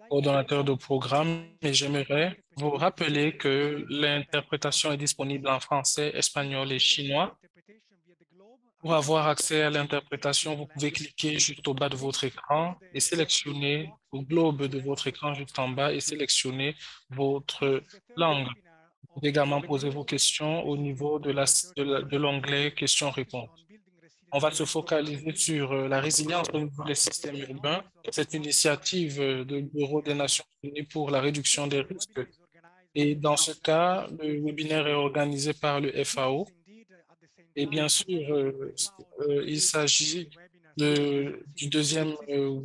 coordonnateur de programme, et j'aimerais vous rappeler que l'interprétation est disponible en français, espagnol et chinois. Pour avoir accès à l'interprétation, vous pouvez cliquer juste au bas de votre écran et sélectionner au globe de votre écran juste en bas et sélectionner votre langue. Vous pouvez également poser vos questions au niveau de l'onglet questions-réponses. On va se focaliser sur la résilience au niveau des systèmes urbains. C'est une initiative du Bureau des Nations Unies pour la réduction des risques. Et dans ce cas, le webinaire est organisé par le FAO. Et bien sûr, il s'agit du deuxième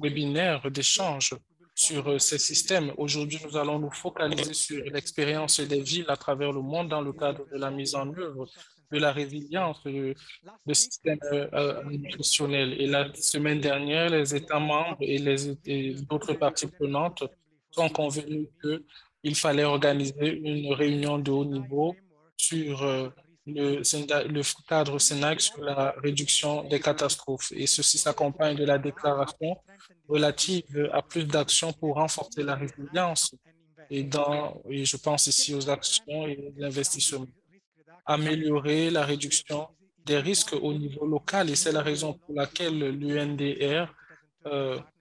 webinaire d'échange sur ces systèmes. Aujourd'hui, nous allons nous focaliser sur l'expérience des villes à travers le monde dans le cadre de la mise en œuvre de la résilience de systèmes nutritionnels. Et la semaine dernière, les États membres et d'autres parties prenantes sont convenus qu'il fallait organiser une réunion de haut niveau sur le cadre SENAC sur la réduction des catastrophes. Et ceci s'accompagne de la déclaration relative à plus d'actions pour renforcer la résilience et je pense ici aux actions et l'investissement, améliorer la réduction des risques au niveau local. Et c'est la raison pour laquelle l'UNDR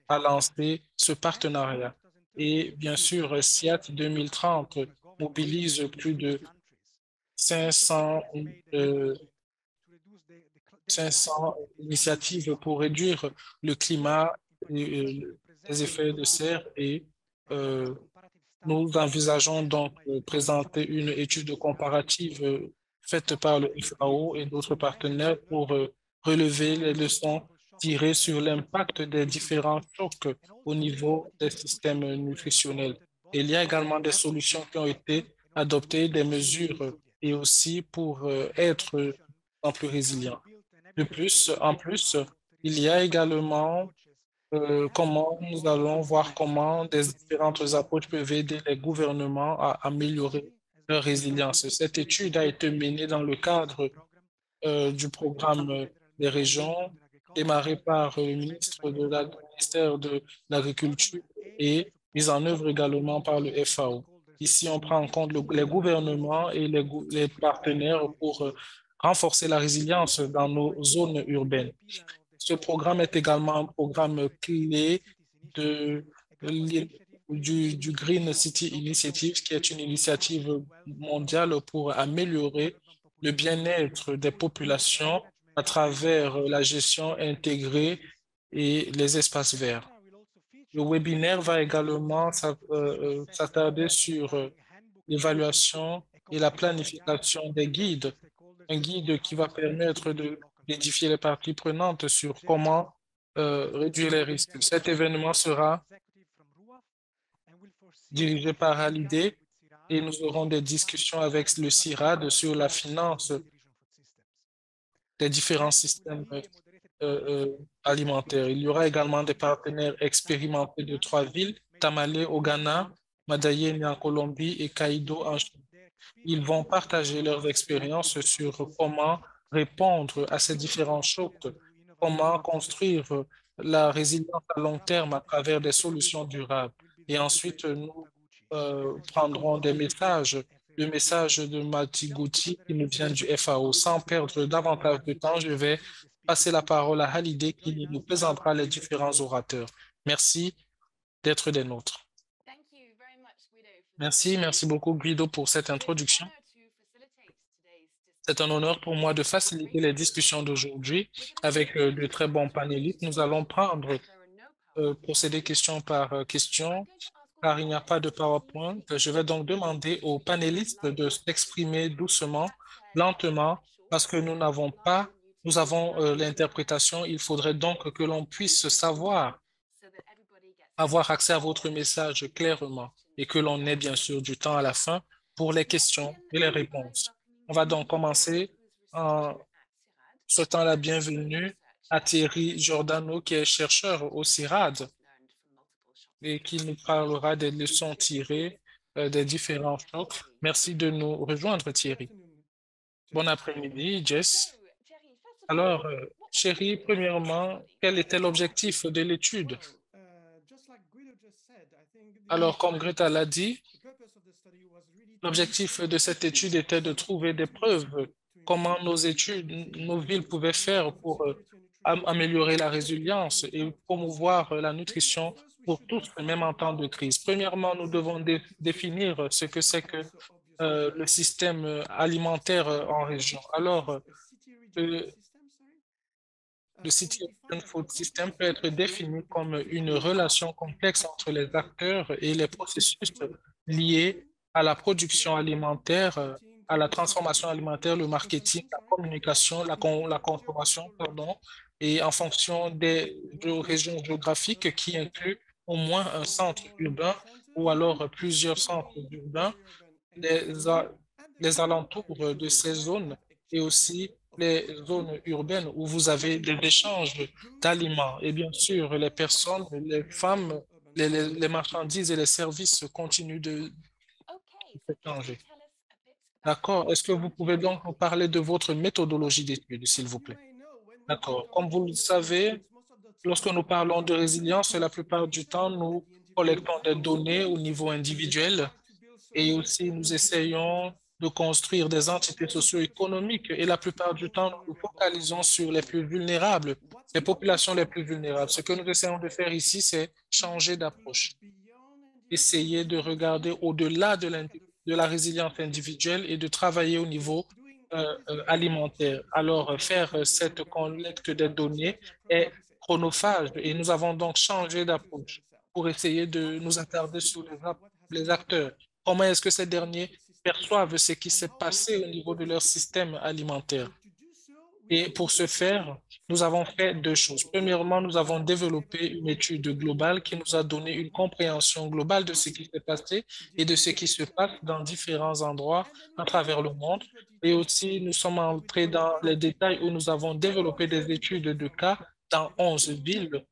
a lancé ce partenariat. Et bien sûr, SIAT 2030 mobilise plus de 500, euh, 500 initiatives pour réduire le climat et les effets de serre et euh, nous envisageons donc de présenter une étude comparative faite par le FAO et d'autres partenaires pour relever les leçons tirées sur l'impact des différents chocs au niveau des systèmes nutritionnels. Et il y a également des solutions qui ont été adoptées, des mesures et aussi pour être plus résilients. En plus, il y a également comment nous allons voir comment des différentes approches peuvent aider les gouvernements à améliorer leur résilience. Cette étude a été menée dans le cadre du programme des régions, démarré par le ministère de l'Agriculture et mise en œuvre également par le FAO. Ici, on prend en compte les gouvernements et les partenaires pour renforcer la résilience dans nos zones urbaines. Ce programme est également un programme clé de, du Green City Initiative, qui est une initiative mondiale pour améliorer le bien-être des populations à travers la gestion intégrée et les espaces verts. Le webinaire va également s'attarder sur l'évaluation et la planification des guides, un guide qui va permettre d'édifier les parties prenantes sur comment réduire les risques. Cet événement sera dirigé par Hallyday et nous aurons des discussions avec le CIRAD sur la finance des différents systèmes alimentaires. Il y aura également des partenaires expérimentés de trois villes, Tamale au Ghana, Medellín en Colombie et Caïdo en Chine. Ils vont partager leurs expériences sur comment répondre à ces différents chocs, comment construire la résilience à long terme à travers des solutions durables. Et ensuite, nous prendrons des messages, le message de Mati Gouti qui nous vient du FAO. Sans perdre davantage de temps, je vais passer la parole à Hallyday qui nous présentera les différents orateurs. Merci d'être des nôtres. Merci beaucoup Guido pour cette introduction. C'est un honneur pour moi de faciliter les discussions d'aujourd'hui avec de très bons panélistes. Nous allons procéder question par question, car il n'y a pas de PowerPoint. Je vais donc demander aux panélistes de s'exprimer doucement, lentement, parce que nous avons l'interprétation. Il faudrait donc que l'on puisse avoir accès à votre message clairement et que l'on ait bien sûr du temps à la fin pour les questions et les réponses. On va donc commencer en souhaitant la bienvenue à Thierry Giordano, qui est chercheur au CIRAD et qui nous parlera des leçons tirées des différents chocs. Merci de nous rejoindre, Thierry. Bon après-midi, Jess. Alors, Thierry, premièrement, quel était l'objectif de l'étude? Alors, comme Greta l'a dit, l'objectif de cette étude était de trouver des preuves comment nos villes pouvaient faire pour améliorer la résilience et promouvoir la nutrition pour tous, même en temps de crise. Premièrement, nous devons définir ce que c'est que le système alimentaire en région. Alors, le, le City Open Food System peut être défini comme une relation complexe entre les acteurs et les processus liés à la production alimentaire, à la transformation alimentaire, le marketing, la communication, la consommation, pardon, et en fonction des régions géographiques qui incluent au moins un centre urbain ou alors plusieurs centres urbains les, a- les alentours de ces zones et aussi les zones urbaines où vous avez des échanges d'aliments. Et bien sûr, les personnes, les femmes, les marchandises et les services continuent de s'échanger. D'accord. Est-ce que vous pouvez donc nous parler de votre méthodologie d'étude, s'il vous plaît? D'accord. Comme vous le savez, lorsque nous parlons de résilience, la plupart du temps, nous collectons des données au niveau individuel et aussi nous essayons de construire des entités socio-économiques et la plupart du temps, nous nous focalisons sur les plus vulnérables, les populations les plus vulnérables. Ce que nous essayons de faire ici, c'est changer d'approche, essayer de regarder au-delà de la résilience individuelle et de travailler au niveau alimentaire. Alors, faire cette collecte des données est chronophage et nous avons donc changé d'approche pour essayer de nous attarder sur les acteurs. Comment est-ce que ces derniers perçoivent ce qui s'est passé au niveau de leur système alimentaire? Et pour ce faire, nous avons fait deux choses. Premièrement, nous avons développé une étude globale qui nous a donné une compréhension globale de ce qui s'est passé et de ce qui se passe dans différents endroits à travers le monde. Et aussi, nous sommes entrés dans les détails où nous avons développé des études de cas dans 11 villes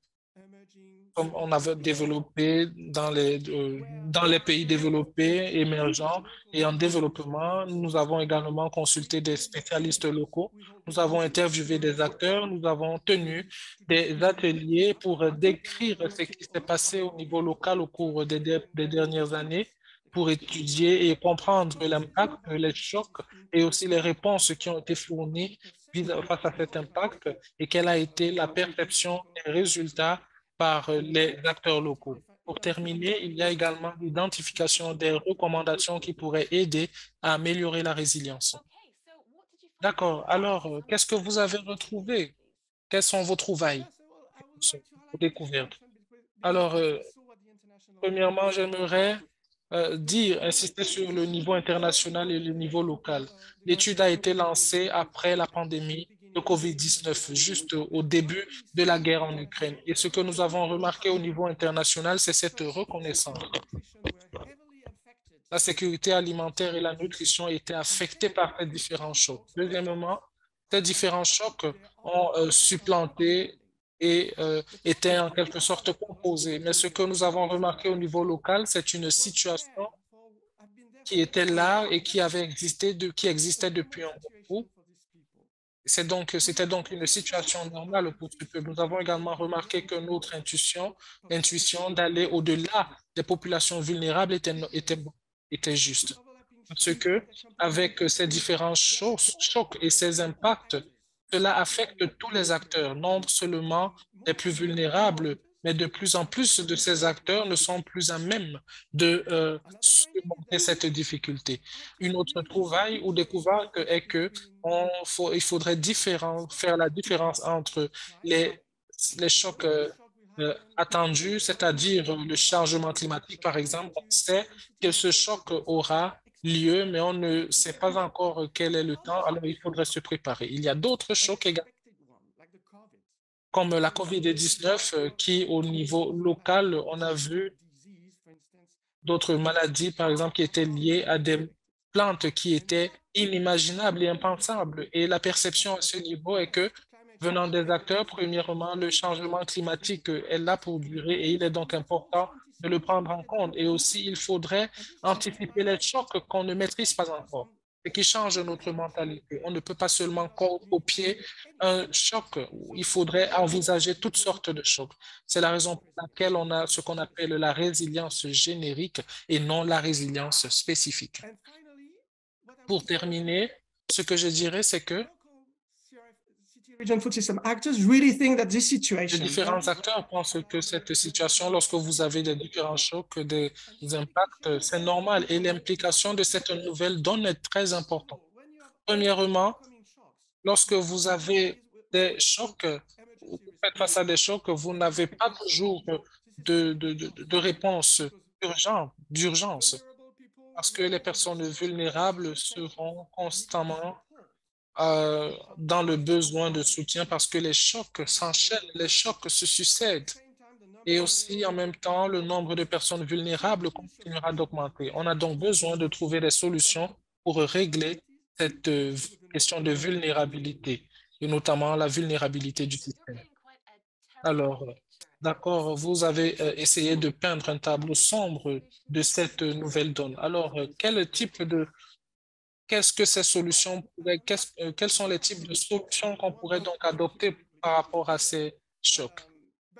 comme on avait développé dans les pays développés, émergents et en développement. Nous avons également consulté des spécialistes locaux. Nous avons interviewé des acteurs. Nous avons tenu des ateliers pour décrire ce qui s'est passé au niveau local au cours des dernières années pour étudier et comprendre l'impact, les chocs et aussi les réponses qui ont été fournies face à cet impact et quelle a été la perception des résultats par les acteurs locaux. Pour terminer, il y a également l'identification des recommandations qui pourraient aider à améliorer la résilience. D'accord. Alors, qu'est-ce que vous avez retrouvé? Quelles sont vos trouvailles, vos découvertes? Alors, premièrement, j'aimerais insister sur le niveau international et le niveau local. L'étude a été lancée après la pandémie de COVID-19, juste au début de la guerre en Ukraine. Et ce que nous avons remarqué au niveau international, c'est cette reconnaissance. La sécurité alimentaire et la nutrition étaient affectées par ces différents chocs. Deuxièmement, ces différents chocs ont supplanté et étaient en quelque sorte composés. Mais ce que nous avons remarqué au niveau local, c'est une situation qui était là et qui avait existé, qui existait depuis un bon bout. C'était donc une situation normale pour ce peuple. Nous avons également remarqué que notre intuition d'aller au-delà des populations vulnérables était juste. Parce que, avec ces différents chocs et ces impacts, cela affecte tous les acteurs, non seulement les plus vulnérables, mais de plus en plus de ces acteurs ne sont plus à même de surmonter cette difficulté. Une autre trouvaille ou découverte est que il faudrait faire la différence entre les, les chocs attendus, c'est-à-dire le changement climatique, par exemple. On sait que ce choc aura lieu, mais on ne sait pas encore quel est le temps, alors il faudrait se préparer. Il y a d'autres chocs également, comme la COVID-19, qui, au niveau local, on a vu d'autres maladies, par exemple, qui étaient liées à des plantes qui étaient inimaginables et impensables. Et la perception à ce niveau est que, venant des acteurs, premièrement, le changement climatique est là pour durer et il est donc important de le prendre en compte. Et aussi, il faudrait anticiper les chocs qu'on ne maîtrise pas encore. et qui change notre mentalité. On ne peut pas seulement copier un choc. Il faudrait envisager toutes sortes de chocs. C'est la raison pour laquelle on a ce qu'on appelle la résilience générique et non la résilience spécifique. Pour terminer, ce que je dirais, c'est que region food system actors really think that this les situation différents acteurs pensent que cette situation, lorsque vous avez des différents chocs, des impacts, c'est normal et l'implication de cette nouvelle donne est très importante. Premièrement, lorsque vous avez des chocs, vous faites face à des chocs, vous n'avez pas toujours de réponse d'urgence, parce que les personnes vulnérables seront constamment dans le besoin de soutien parce que les chocs s'enchaînent, les chocs se succèdent. Et aussi, en même temps, le nombre de personnes vulnérables continuera d'augmenter. On a donc besoin de trouver des solutions pour régler cette question de vulnérabilité, et notamment la vulnérabilité du système. Alors, d'accord, vous avez essayé de peindre un tableau sombre de cette nouvelle donne. Alors, quel type de qu'est-ce que ces solutions pourraient, quels sont les types de solutions qu'on pourrait donc adopter par rapport à ces chocs?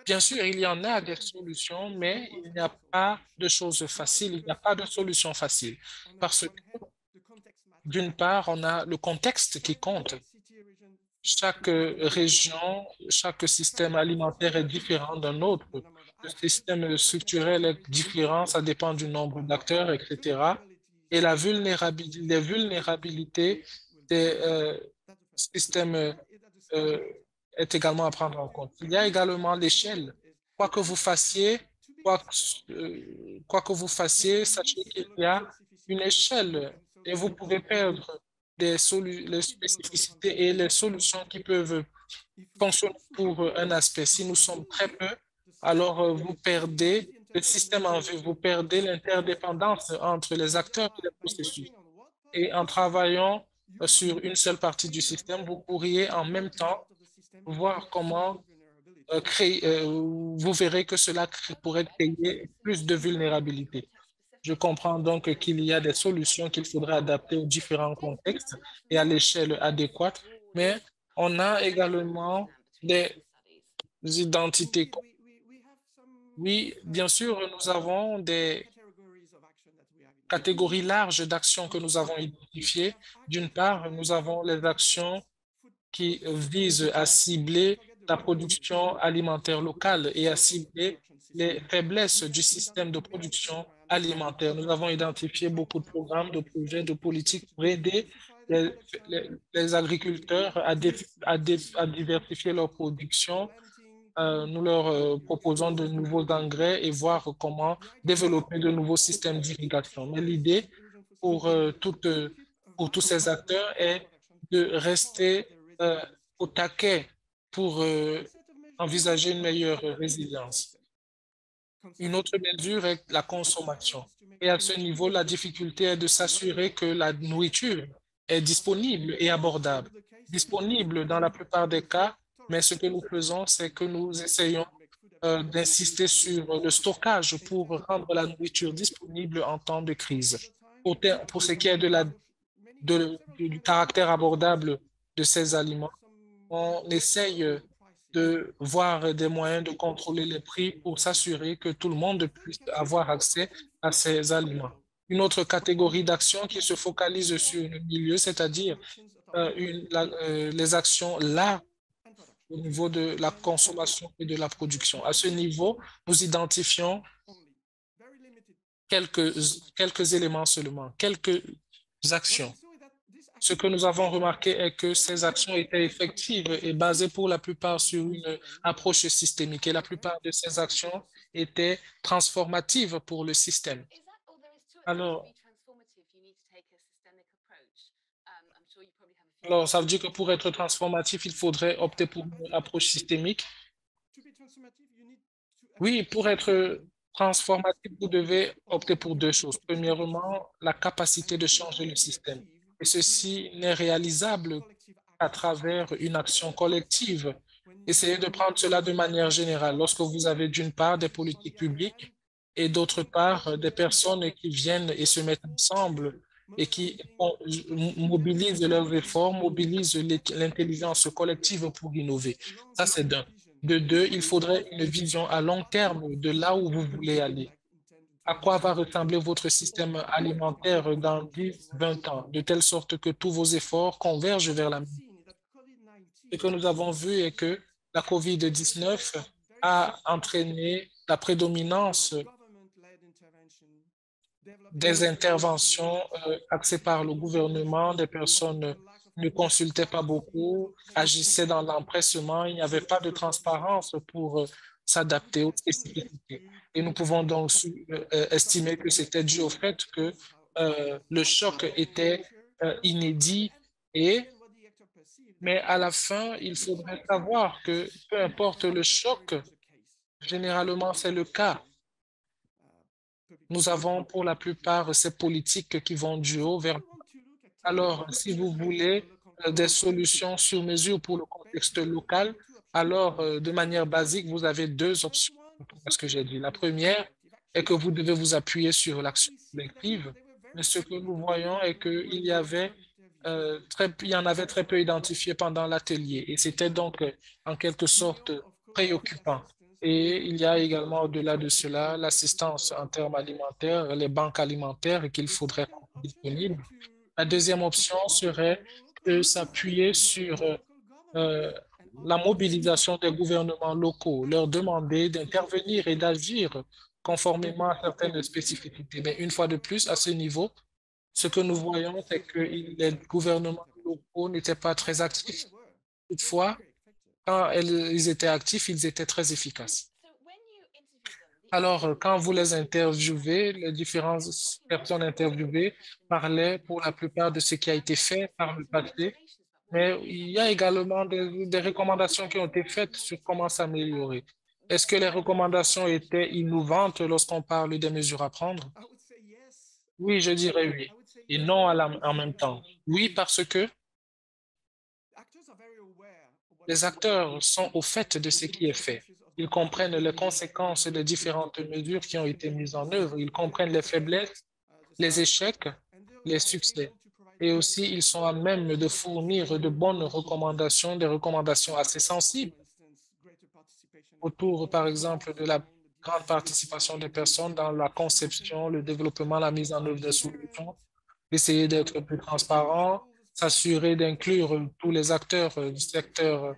Bien sûr, il y en a des solutions, mais il n'y a pas de choses faciles, il n'y a pas de solution facile. Parce que, d'une part, on a le contexte qui compte. Chaque région, chaque système alimentaire est différent d'un autre. Le système structurel est différent, ça dépend du nombre d'acteurs, etc. Et les vulnérabilités des systèmes euh, est également à prendre en compte. Il y a également l'échelle. Quoi que vous fassiez, quoi que vous fassiez, sachez qu'il y a une échelle et vous pouvez perdre les spécificités et les solutions qui peuvent fonctionner pour un aspect. Si nous sommes très peu, alors vous perdez le système en vue, vous perdez l'interdépendance entre les acteurs et les processus. Et en travaillant sur une seule partie du système, vous pourriez en même temps voir comment vous verrez que cela pourrait créer plus de vulnérabilité. Je comprends donc qu'il y a des solutions qu'il faudra adapter aux différents contextes et à l'échelle adéquate, mais on a également des identités. Oui, bien sûr, nous avons des catégories larges d'actions que nous avons identifiées. D'une part, nous avons les actions qui vise à cibler la production alimentaire locale et à cibler les faiblesses du système de production alimentaire. Nous avons identifié beaucoup de programmes, de projets, de politiques pour aider les, les agriculteurs à diversifier leur production. Nous leur proposons de nouveaux engrais et voir comment développer de nouveaux systèmes d'irrigation. Mais l'idée pour, pour tous ces acteurs est de rester au taquet pour envisager une meilleure résilience. Une autre mesure est la consommation. Et à ce niveau, la difficulté est de s'assurer que la nourriture est disponible et abordable. Disponible dans la plupart des cas, mais ce que nous faisons, c'est que nous essayons d'insister sur le stockage pour rendre la nourriture disponible en temps de crise. Pour ce qui est du caractère abordable de ces aliments, on essaye de voir des moyens de contrôler les prix pour s'assurer que tout le monde puisse avoir accès à ces aliments. Une autre catégorie d'actions qui se focalise sur le milieu, c'est-à-dire les actions là au niveau de la consommation et de la production. À ce niveau, nous identifions quelques, quelques éléments seulement, quelques actions. Ce que nous avons remarqué est que ces actions étaient effectives et basées pour la plupart sur une approche systémique et la plupart de ces actions étaient transformatives pour le système. Alors, alors, ça veut dire que pour être transformatif, il faudrait opter pour une approche systémique. Oui, pour être transformatif, vous devez opter pour deux choses. Premièrement, la capacité de changer le système. Et ceci n'est réalisable à travers une action collective. Essayez de prendre cela de manière générale. Lorsque vous avez d'une part des politiques publiques et d'autre part des personnes qui viennent et se mettent ensemble et qui mobilisent leurs efforts, mobilisent l'intelligence collective pour innover. Ça, c'est d'un. De deux, il faudrait une vision à long terme de là où vous voulez aller. À quoi va ressembler votre système alimentaire dans 10, 20 ans, de telle sorte que tous vos efforts convergent vers la même. Ce que nous avons vu est que la COVID-19 a entraîné la prédominance des interventions axées par le gouvernement. Des personnes ne consultaient pas beaucoup, agissaient dans l'empressement. Il n'y avait pas de transparence pour s'adapter aux spécificités. Et nous pouvons donc estimer que c'était dû au fait que le choc était inédit et mais à la fin, il faudrait savoir que peu importe le choc, généralement c'est le cas. Nous avons pour la plupart ces politiques qui vont du haut vers. Alors, si vous voulez des solutions sur mesure pour le contexte local, alors de manière basique, vous avez deux options, ce que j'ai dit. La première est que vous devez vous appuyer sur l'action collective, mais ce que nous voyons est qu'il y avait il y en avait très peu identifié pendant l'atelier et c'était donc en quelque sorte préoccupant. Et il y a également au-delà de cela l'assistance en termes alimentaires, les banques alimentaires qu'il faudrait rendre disponibles. La deuxième option serait de s'appuyer sur euh, la mobilisation des gouvernements locaux, leur demander d'intervenir et d'agir conformément à certaines spécificités. Mais une fois de plus, à ce niveau, ce que nous voyons, c'est que les gouvernements locaux n'étaient pas très actifs. Toutefois, quand ils étaient actifs, ils étaient très efficaces. Alors, quand vous les interviewez, les différentes personnes interviewées parlaient pour la plupart de ce qui a été fait par le passé, mais il y a également des recommandations qui ont été faites sur comment s'améliorer. Est-ce que les recommandations étaient innovantes lorsqu'on parle des mesures à prendre? Oui, je dirais oui. Et non en même temps. Oui, parce que les acteurs sont au fait de ce qui est fait. Ils comprennent les conséquences des différentes mesures qui ont été mises en œuvre. Ils comprennent les faiblesses, les échecs, les succès. Et aussi, ils sont à même de fournir de bonnes recommandations, des recommandations assez sensibles autour, par exemple, de la grande participation des personnes dans la conception, le développement, la mise en œuvre des solutions, essayer d'être plus transparent, s'assurer d'inclure tous les acteurs du secteur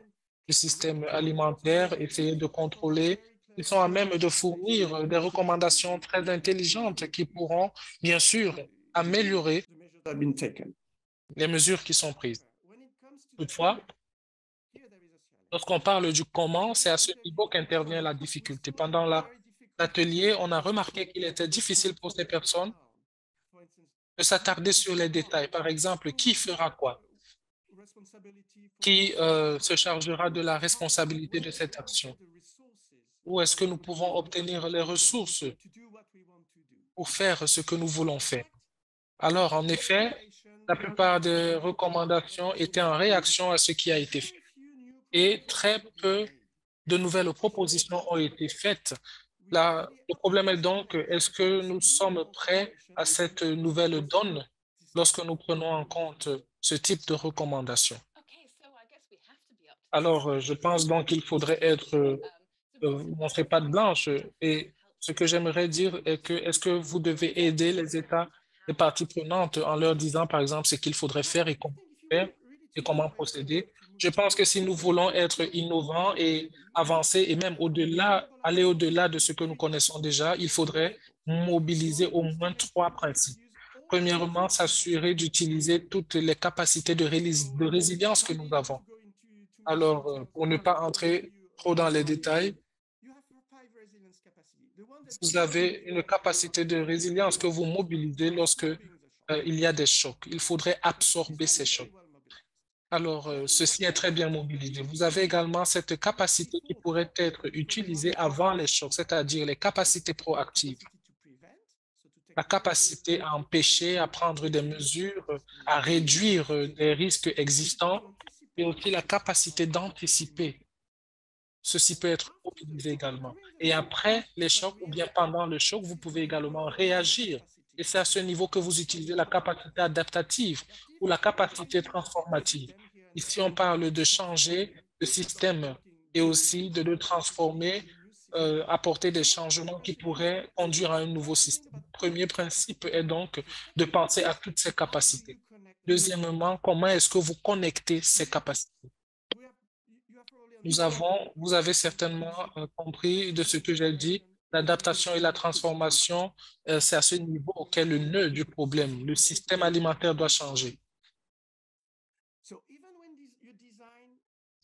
du système alimentaire, essayer de contrôler. Ils sont à même de fournir des recommandations très intelligentes qui pourront, bien sûr, améliorer les mesures qui sont prises. Toutefois, lorsqu'on parle du comment, c'est à ce niveau qu'intervient la difficulté. Pendant l'atelier, on a remarqué qu'il était difficile pour ces personnes de s'attarder sur les détails. Par exemple, qui fera quoi? Qui se chargera de la responsabilité de cette action? Où est-ce que nous pouvons obtenir les ressources pour faire ce que nous voulons faire? Alors, en effet, la plupart des recommandations étaient en réaction à ce qui a été fait. Et très peu de nouvelles propositions ont été faites. Le problème est donc, est-ce que nous sommes prêts à cette nouvelle donne lorsque nous prenons en compte ce type de recommandations? Alors, je pense donc qu'il faudrait être montrer patte blanche. Et ce que j'aimerais dire est que est-ce que vous devez aider les États, les parties prenantes en leur disant, par exemple, ce qu'il faudrait faire et comment faire et comment procéder? Je pense que si nous voulons être innovants et avancer et même au-delà, aller au-delà de ce que nous connaissons déjà, il faudrait mobiliser au moins trois principes. Premièrement, s'assurer d'utiliser toutes les capacités de résilience que nous avons. Alors, pour ne pas entrer trop dans les détails, vous avez une capacité de résilience que vous mobilisez lorsque il y a des chocs. Il faudrait absorber ces chocs. Alors, ceci est très bien mobilisé. Vous avez également cette capacité qui pourrait être utilisée avant les chocs, c'est-à-dire les capacités proactives, la capacité à empêcher, à prendre des mesures, à réduire les risques existants et aussi la capacité d'anticiper. Ceci peut être mobilisé également. Et après les chocs ou bien pendant le choc, vous pouvez également réagir. Et c'est à ce niveau que vous utilisez la capacité adaptative ou la capacité transformative. Ici, on parle de changer le système et aussi de le transformer, apporter des changements qui pourraient conduire à un nouveau système. Le premier principe est donc de penser à toutes ces capacités. Deuxièmement, comment est-ce que vous connectez ces capacités? Vous avez certainement compris de ce que j'ai dit. L'adaptation et la transformation, c'est à ce niveau auquel le nœud du problème. Le système alimentaire doit changer.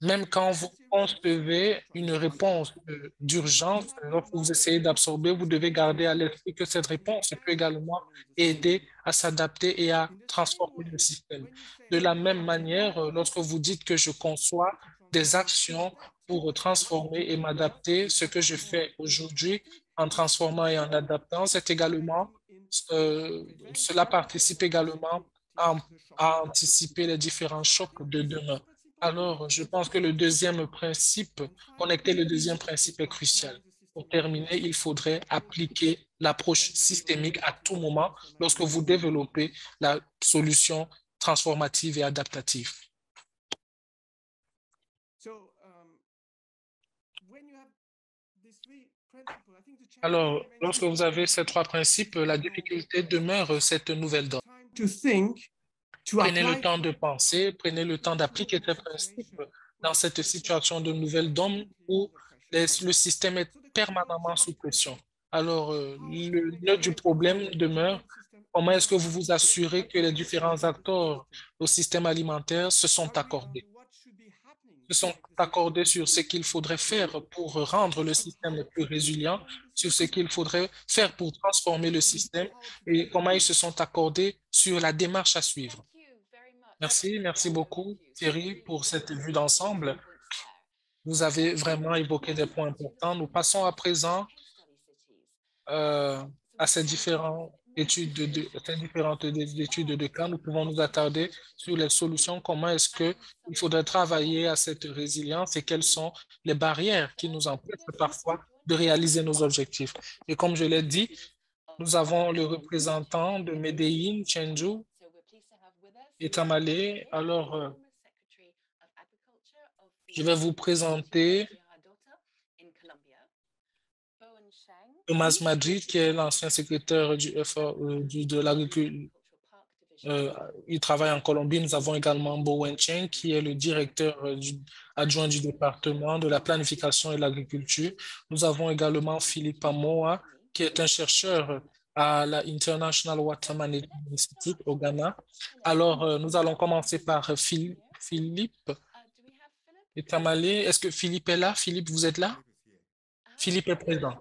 Même quand vous concevez une réponse d'urgence, lorsque vous essayez d'absorber, vous devez garder à l'esprit que cette réponse peut également aider à s'adapter et à transformer le système. De la même manière, lorsque vous dites que je conçois des actions pour transformer et m'adapter, ce que je fais aujourd'hui en transformant et en adaptant, c'est également, euh, cela participe également à à anticiper les différents chocs de demain. Alors, je pense que le deuxième principe, connecter le deuxième principe est crucial. Pour terminer, il faudrait appliquer l'approche systémique à tout moment lorsque vous développez la solution transformative et adaptative. Alors, lorsque vous avez ces trois principes, la difficulté demeure cette nouvelle donne. Prenez le temps de penser, prenez le temps d'appliquer ces principes dans cette situation de nouvelle donne où le système est permanemment sous pression. Alors, le nœud du problème demeure comment est-ce que vous vous assurez que les différents acteurs au système alimentaire se sont accordés sur ce qu'il faudrait faire pour rendre le système plus résilient, sur ce qu'il faudrait faire pour transformer le système et comment ils se sont accordés sur la démarche à suivre. Merci beaucoup Thierry pour cette vue d'ensemble. Vous avez vraiment évoqué des points importants. Nous passons à présent à ces ces différentes études de cas. Nous pouvons nous attarder sur les solutions. Comment est-ce que il faudrait travailler à cette résilience et quelles sont les barrières qui nous empêchent parfois de réaliser nos objectifs. Et comme je l'ai dit, nous avons le représentant de Medellín, Chenju, et Tamale. Alors, je vais vous présenter Thomas Madrid, qui est l'ancien secrétaire du FAO, de l'agriculture. Il travaille en Colombie. Nous avons également Bo Wencheng, qui est le directeur adjoint du département de la planification et de l'agriculture. Nous avons également Philippe Amoa, qui est un chercheur à la International Water Management Institute au Ghana. Alors, nous allons commencer par Philippe et Tamale. Est-ce que Philippe est là? Philippe, vous êtes là? Philippe est présent.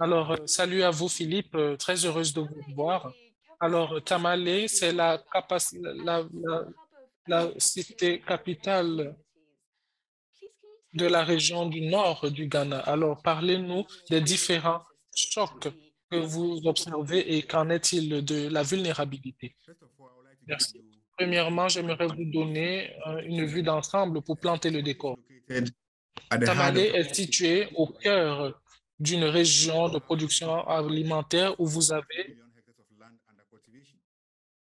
Alors, salut à vous, Philippe. Très heureuse de vous voir. Alors, Tamale, c'est la cité capitale de la région du nord du Ghana. Alors, parlez-nous des différents chocs que vous observez et qu'en est-il de la vulnérabilité? Merci. Premièrement, j'aimerais vous donner une vue d'ensemble pour planter le décor. Tamale est situé au cœur d'une région de production alimentaire où vous avez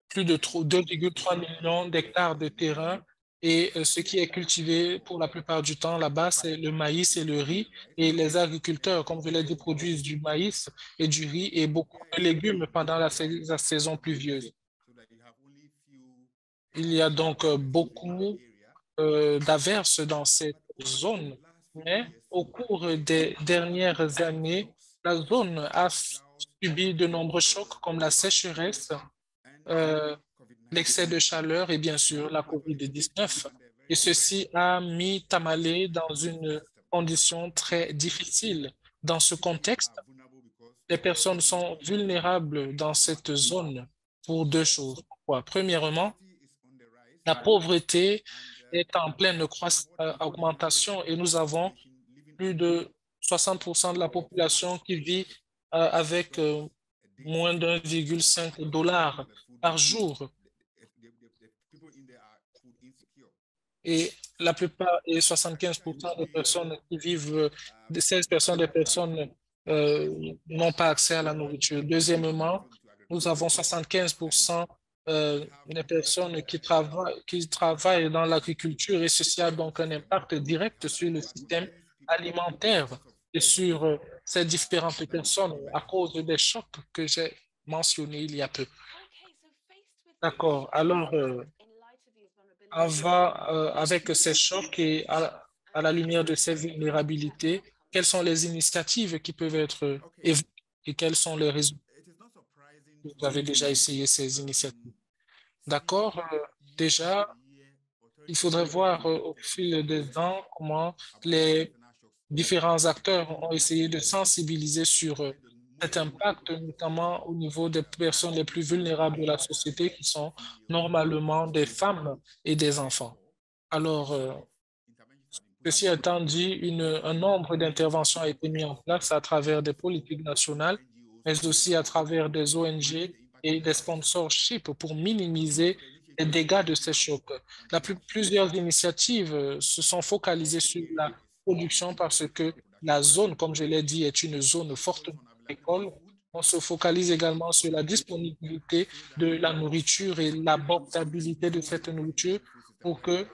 plus de 2,3 millions d'hectares de terrain et ce qui est cultivé pour la plupart du temps là-bas, c'est le maïs et le riz. Et les agriculteurs, comme je l'ai dit, produisent du maïs et du riz et beaucoup de légumes pendant la saison pluvieuse. Il y a donc beaucoup d'averses dans cette zone, mais au cours des dernières années, la zone a subi de nombreux chocs comme la sécheresse, l'excès de chaleur et bien sûr la COVID-19. Et ceci a mis Tamale dans une condition très difficile. Dans ce contexte, les personnes sont vulnérables dans cette zone pour deux choses. Pourquoi? Premièrement, la pauvreté est en pleine augmentation et nous avons plus de 60% de la population qui vit avec moins d'1,5 $ par jour. Et la plupart, et 75% des personnes qui vivent, 16% des personnes n'ont pas accès à la nourriture. Deuxièmement, nous avons 75% des personnes qui travaillent dans l'agriculture et ceci a donc un impact direct sur le système alimentaire et sur ces différentes personnes à cause des chocs que j'ai mentionnés il y a peu. D'accord. Alors, avec ces chocs et à la lumière de ces vulnérabilités, quelles sont les initiatives qui peuvent être évoquées et quels sont les résultats? Vous avez déjà essayé ces initiatives. D'accord. Déjà, il faudrait voir au fil des ans comment les différents acteurs ont essayé de sensibiliser sur cet impact, notamment au niveau des personnes les plus vulnérables de la société, qui sont normalement des femmes et des enfants. Alors, ceci étant dit, un nombre d'interventions a été mis en place à travers des politiques nationales, mais aussi à travers des ONG et des sponsorships pour minimiser les dégâts de ces chocs. Plusieurs initiatives se sont focalisées sur la production parce que la zone, comme je l'ai dit, est une zone fortement agricole. On se focalise également sur la disponibilité de la nourriture et l'abordabilité de cette nourriture pour que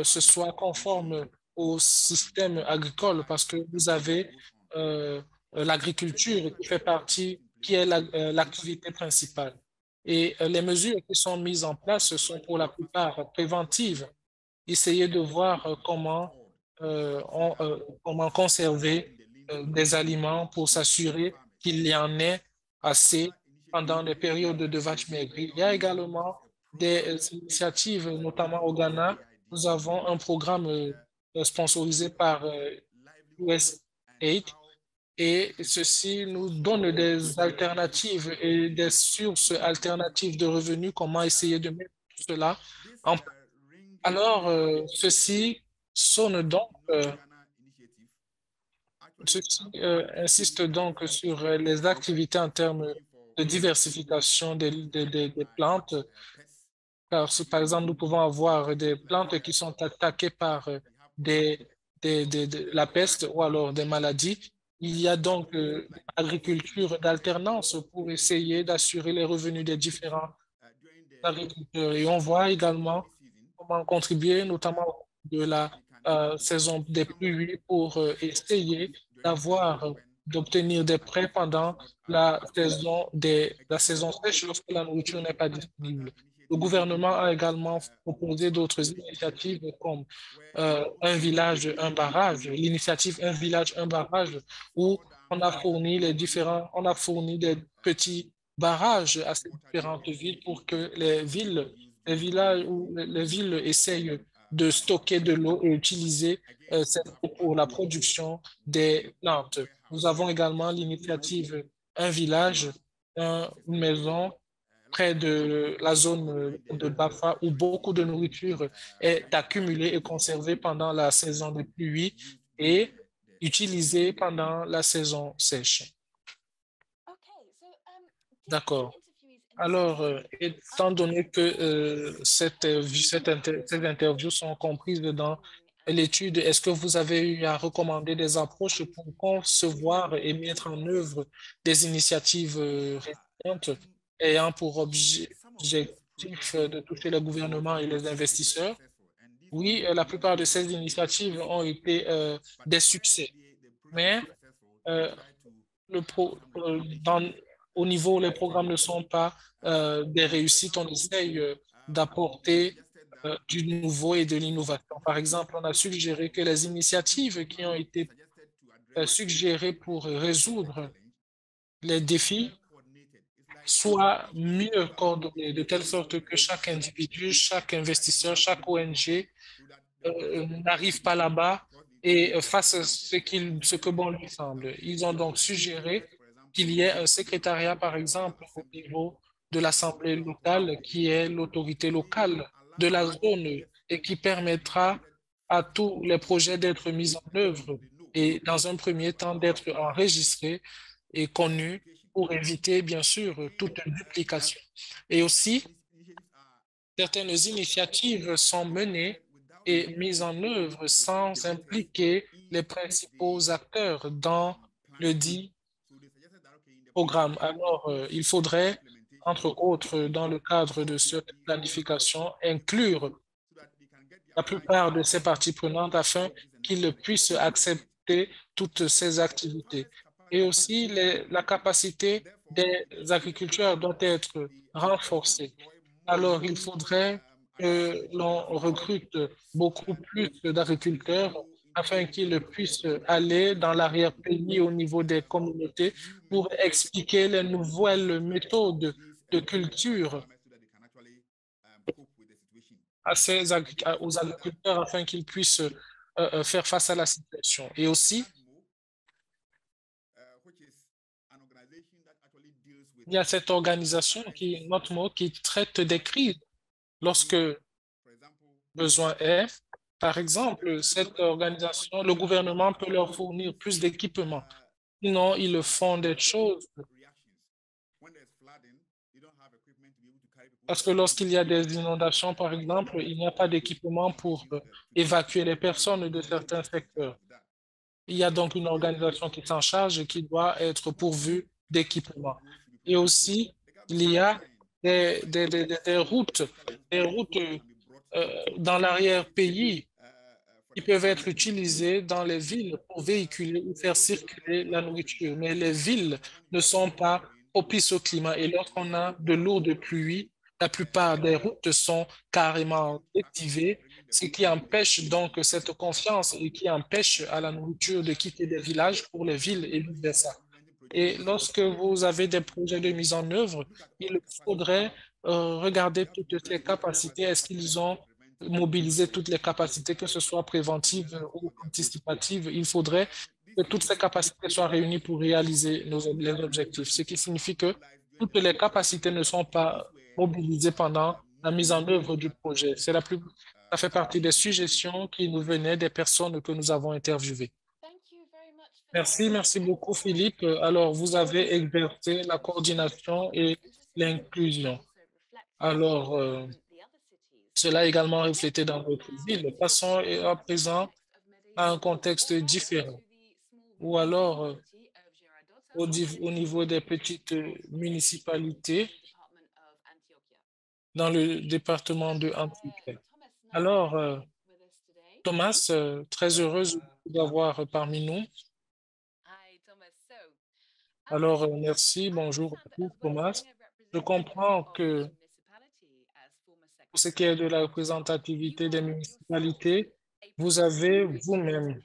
ce soit conforme au système agricole parce que vous avez euh, l'agriculture qui fait partie, qui est l'activité principale. Et les mesures qui sont mises en place sont pour la plupart préventives. Essayer de voir comment conserver des aliments pour s'assurer qu'il y en ait assez pendant les périodes de vaches maigries. Il y a également des initiatives, notamment au Ghana. Nous avons un programme sponsorisé par USAID et ceci nous donne des alternatives et des sources alternatives de revenus, comment essayer de mettre tout cela en place. Alors, ceci insiste donc sur les activités en termes de diversification des plantes, car par exemple, nous pouvons avoir des plantes qui sont attaquées par des, la peste ou alors des maladies. Il y a donc une agriculture d'alternance pour essayer d'assurer les revenus des différents agriculteurs. Et on voit également comment contribuer, notamment de la saison des pluies, pour essayer d'obtenir des prêts pendant la saison sèche lorsque la nourriture n'est pas disponible. Le gouvernement a également proposé d'autres initiatives comme un village, un barrage, l'initiative Un village, un barrage, où on a fourni des petits barrages à ces différentes villes pour que les villages ou les villes essayent de stocker de l'eau et utiliser cette eau pour la production des plantes. Nous avons également l'initiative Un village, une maison près de la zone de Bafa où beaucoup de nourriture est accumulée et conservée pendant la saison des pluies et utilisée pendant la saison sèche. D'accord. Alors, étant donné que ces interviews sont comprises dans l'étude, est-ce que vous avez eu à recommander des approches pour concevoir et mettre en œuvre des initiatives récentes ayant pour objectif de toucher le gouvernement et les investisseurs? Oui, la plupart de ces initiatives ont été des succès, mais euh, au niveau où les programmes ne sont pas des réussites, on essaye d'apporter du nouveau et de l'innovation. Par exemple, on a suggéré que les initiatives qui ont été suggérées pour résoudre les défis soient mieux coordonnées, de telle sorte que chaque individu, chaque investisseur, chaque ONG n'arrive pas là-bas et fasse ce que bon lui semble. Ils ont donc suggéré qu'il y ait un secrétariat, par exemple, au niveau de l'Assemblée locale, qui est l'autorité locale de la zone et qui permettra à tous les projets d'être mis en œuvre et, dans un premier temps, d'être enregistrés et connus pour éviter, bien sûr, toute duplication. Et aussi, certaines initiatives sont menées et mises en œuvre sans impliquer les principaux acteurs dans le dit programme. Alors, il faudrait entre autres, dans le cadre de cette planification, inclure la plupart de ces parties prenantes afin qu'ils puissent accepter toutes ces activités. Et aussi, la capacité des agriculteurs doit être renforcée. Alors, il faudrait que l'on recrute beaucoup plus d'agriculteurs afin qu'ils puissent aller dans l'arrière-pays au niveau des communautés pour expliquer les nouvelles méthodes de culture aux agriculteurs afin qu'ils puissent faire face à la situation. Et aussi, il y a cette organisation qui, notre mot, qui traite des crises lorsque besoin est. Par exemple, cette organisation, le gouvernement peut leur fournir plus d'équipements. Sinon, ils font des choses parce que lorsqu'il y a des inondations, par exemple, il n'y a pas d'équipement pour évacuer les personnes de certains secteurs. Il y a donc une organisation qui s'en charge et qui doit être pourvue d'équipements. Et aussi, il y a des routes dans l'arrière-pays qui peuvent être utilisées dans les villes pour véhiculer ou faire circuler la nourriture. Mais les villes ne sont pas propices au climat. Et lorsqu'on a de lourdes pluies, la plupart des routes sont carrément activées, ce qui empêche donc cette confiance et qui empêche à la nourriture de quitter des villages pour les villes et vice-versa. Et lorsque vous avez des projets de mise en œuvre, il faudrait regarder toutes ces capacités. Est-ce qu'ils ont mobilisé toutes les capacités, que ce soit préventives ou anticipatives? Il faudrait que toutes ces capacités soient réunies pour réaliser les objectifs, ce qui signifie que toutes les capacités ne sont pas mobilisées pendant la mise en œuvre du projet. Ça fait partie des suggestions qui nous venaient des personnes que nous avons interviewées. Merci, merci beaucoup, Philippe. Alors, vous avez exercé la coordination et l'inclusion. Alors, cela est également reflété dans votre ville. Passons à présent à un contexte différent, ou alors au niveau des petites municipalités dans le département de Antioquia. Alors, Thomas, très heureuse d'avoir parmi nous. Alors, merci, bonjour à tous, Thomas. Je comprends que pour ce qui est de la représentativité des municipalités, vous avez vous-même,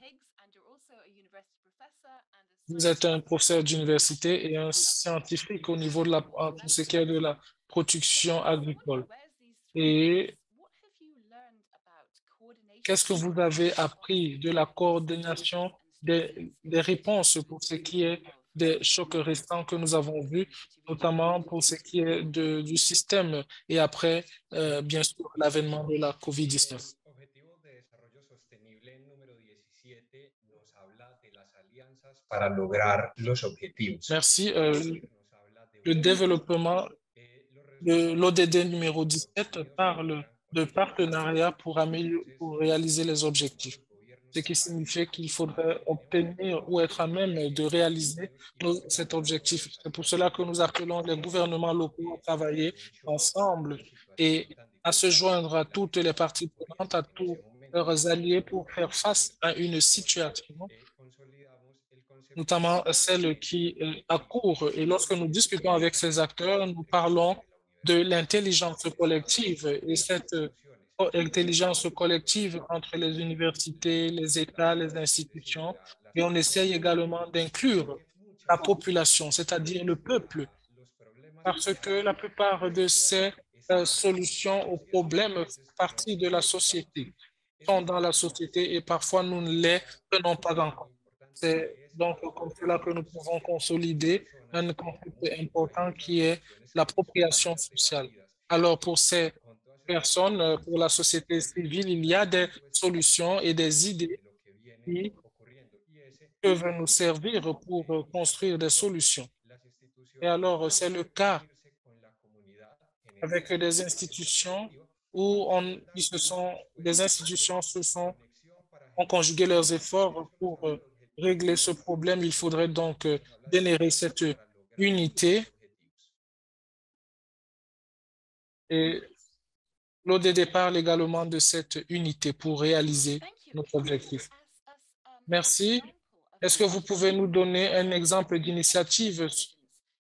vous êtes un professeur d'université et un scientifique au niveau de pour ce qui est de la production agricole. Et qu'est-ce que vous avez appris de la coordination des réponses pour ce qui est des chocs récents que nous avons vus, notamment pour ce qui est du système et après, bien sûr, l'avènement de la COVID-19? Para lograr los objetivos. Merci. Le développement de l'ODD numéro 17 parle de partenariat pour réaliser les objectifs, ce qui signifie qu'il faudrait obtenir ou être à même de réaliser cet objectif. C'est pour cela que nous appelons les gouvernements locaux à travailler ensemble et à se joindre à toutes les parties prenantes, à tous leurs alliés pour faire face à une situation, notamment celle qui accourt. Et lorsque nous discutons avec ces acteurs, nous parlons de l'intelligence collective et cette intelligence collective entre les universités, les États, les institutions. Et on essaye également d'inclure la population, c'est-à-dire le peuple, parce que la plupart de ces solutions aux problèmes font partie de la société, sont dans la société et parfois nous ne les prenons pas en compte. C'est donc comme cela que nous pouvons consolider un concept important qui est l'appropriation sociale. Alors pour ces personnes, pour la société civile, il y a des solutions et des idées qui peuvent nous servir pour construire des solutions. Et alors, c'est le cas avec des institutions où des institutions ont conjugué leurs efforts pour régler ce problème. Il faudrait donc générer cette unité et l'ODD parle également de cette unité pour réaliser notre objectif. Merci. Est-ce que vous pouvez nous donner un exemple d'initiative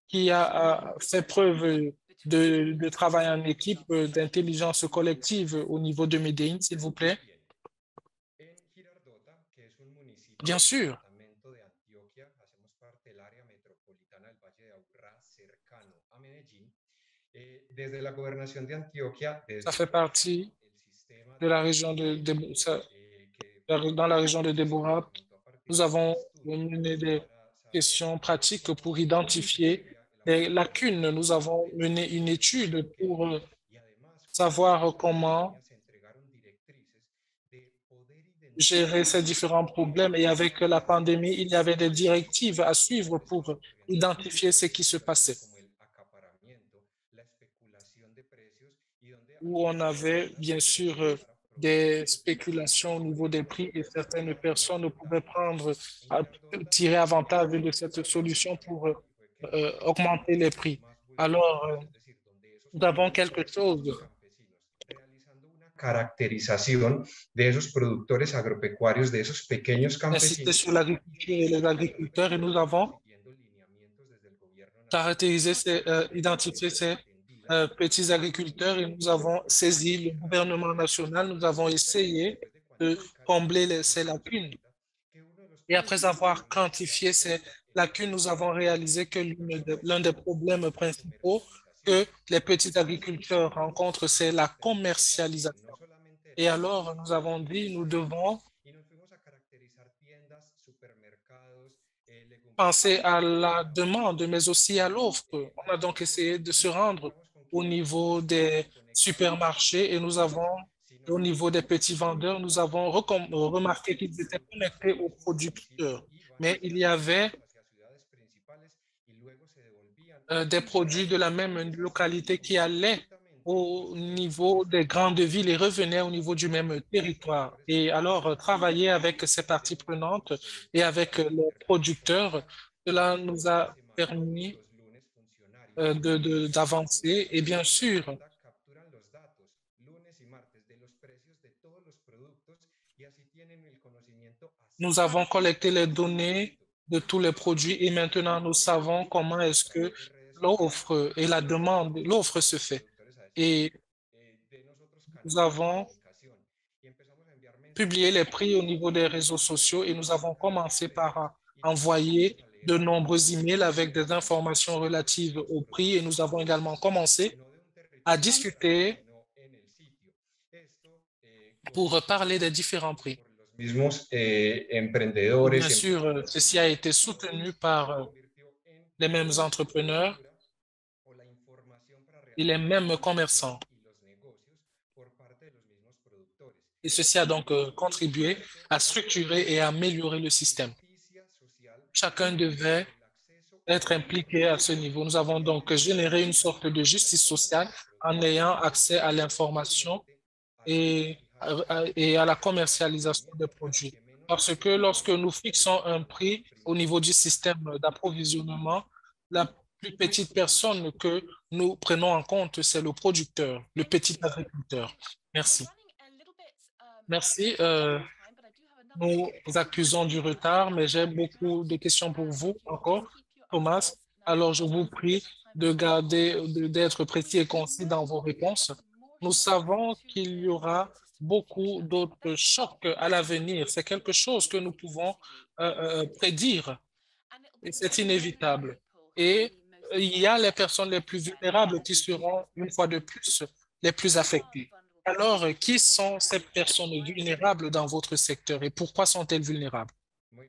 qui a fait preuve de travail en équipe, d'intelligence collective au niveau de Medellín, s'il vous plaît? En Girardota, que es un municipio Bien del sûr, departamento de Antioquia, hacemos parte del área metropolitana del Valle de Aburrá, cercano a Medellín. Desde la gobernación de Antioquia, ça desde fait partie el sistema de de la région presupuesto, que dans la région de se Deborah. implementó a partir Nous de un avons estudio mené des para saber questions pratiques cómo pour se identifier podría les elaborar una lacunes. Nous avons mené comprensible une étude pour requerimiento y además cómo savoir estas comment líneas se entregaron directrices de poder gérer identificar ces différents problèmes. Et avec la pandémie, il y avait des directives à suivre pour identifier ce qui se passait, como el acaparamiento, la especulación de precios y donde où on algunas avait personas bien sûr para des productos de spéculations au niveau des prix et certaines personnes ne pouvaient datos. prendre, En Girardota, tirer avantage de el cette problema solution pour principal fue que los augmenter les sectores prix. más Alors, vulnerables, es decir, donde esos nous avons quelque productores chose. campesinos, realizando una caracterización de esos productores agropecuarios, de esos pequeños Insisté campesinos, sur l'agriculture et les agriculteurs et nous avons siguiendo lineamientos desde el gobierno nacional, caractérisé, fueron identifié ces atendidas petits agriculteurs et nous avons saisi le gouvernement national, nous avons essayé después de de cuantificar combler nos ces dimos lacunes. cuenta que uno de los Et après problemas avoir que quantifié ces afronta el lacunes, nous avons réalisé que l'un des problèmes la principaux comercialización que les y petits es que agriculteurs rencontrent, c'est la no commercialisation. solamente Et eran alors, tiendas, nous avons dit, nous devons y nos fuimos a caracterizar tiendas, supermercados, penser legumbrerías, à la restaurantes, demande, mais aussi à l'offre. On a donc essayé de se rendre encontramos con au que no niveau des estaban conectados a las supermarchés et nous avons, productoras, sino au que niveau des petits tenían vendeurs, nous avons remarqué qu'ils étaient productos connectés al aux mismo domicilio, producteurs. iban Mais il hacia y avait centros, hacia ciudades principales y luego se devolvían des a sus produits de la même empresas localité qui allaient indirectamente, au los niveau productores des grandes villes et revenaient au y niveau du los même territoire. productores Et alors, campesinos travailler avec ces de parties manera prenantes et voluntaria avec sin les tener que producteurs, centralizar. cela Todos nous los fines de a semana, todos permis los lunes, funcionarios d'avancer. Et de bien sûr, Girardota capturan los datos lunes y martes de los precios de todos los productos y así tienen el conocimiento nous acerca avons collecté les del données producto. de tous les produits et maintenant nous savons comment est-ce A que través de redes sociales l'offre et la demande, l'offre a se los fait. productores a decirles Et de nosotros nous canales de avons comunicación y empezamos a enviar publié les mensajes prix au niveau des réseaux sociaux et nous avons commencé par envoyer de nombreux emails avec des informations relatives au prix et nous avons également commencé no de un à territorio local, discuter sino en el sitio. Esto pour parler des différents prix. por los mismos Et bien emprendedores, sûr, empresarios, ceci a été y soutenu se par convirtió en les mêmes una entrepreneurs estructura o la información para et les realizar la mêmes producción commerçants. y los negocios por parte de los mismos productores. Et ceci a donc contribué Esto à structurer et à améliorer le système. justicia social Chacun por devait el acceso a être la impliqué à ce información niveau. Nous avons donc généré une sorte de justice sociale en ayant accès à l'information finalmente ayuda a et, fijar et à la precios commercialisation des para el produits. que menos Parce que tiene lorsque nous fixons un prix au niveau du système d'approvisionnement, la plus petite personne que nous prenons en compte, c'est le producteur, le petit agriculteur. Merci. Merci. Nous accusons du retard, mais j'ai beaucoup de questions pour vous encore, Thomas. Alors, je vous prie de garder, d'être précis et concis dans vos réponses. Nous savons qu'il y aura beaucoup d'autres chocs à l'avenir. C'est quelque chose que nous pouvons prédire et c'est inévitable. Et il y a les personnes les plus vulnérables qui seront, une fois de plus, les plus affectées. Alors, qui sont ces personnes vulnérables dans votre secteur et pourquoi sont-elles vulnérables? muy